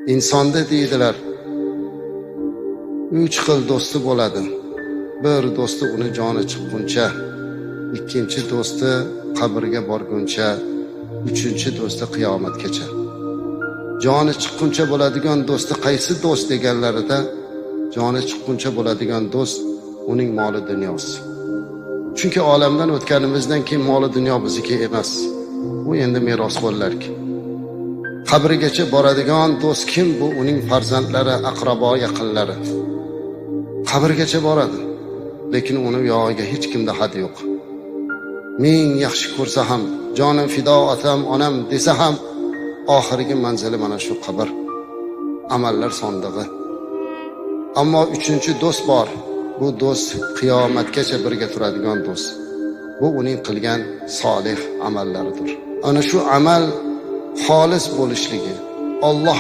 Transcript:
insonda deydilar 3 xil do'sti bo'ladi. Bir do'sti uni joni chiqquncha, ikkinchi do'sti qabrga borguncha, uchinchi do'sti qiyomatgacha. Joni chiqquncha bo'ladigan do'sti qaysi do'st deganlarida, joni chiqquncha bo'ladigan do'st uning moli dunyosi. Chunki olamdan o'tganimizdan keyin moli dunyo bizniki emas. Bu endi meros bo'larki. Qabrigacha boradigan do'st kim? Bu uning farzandlari, aqrabo, yaqinlari. Qabrgacha boradi, lekin uni yog'iga hech kimda had yo'q. Ming yaxshi ko'rsa ham, jonim fido otam, onam desa ham, oxirgi manzili mana shu qabr, amallar sondig'i. Ammo uchinchi do'st bor. Bu do'st qiyomatgacha birga turadigan do'st. Bu uning qilgan solih amallaridir. Ana shu amal xolis bo'lishligi, Alloh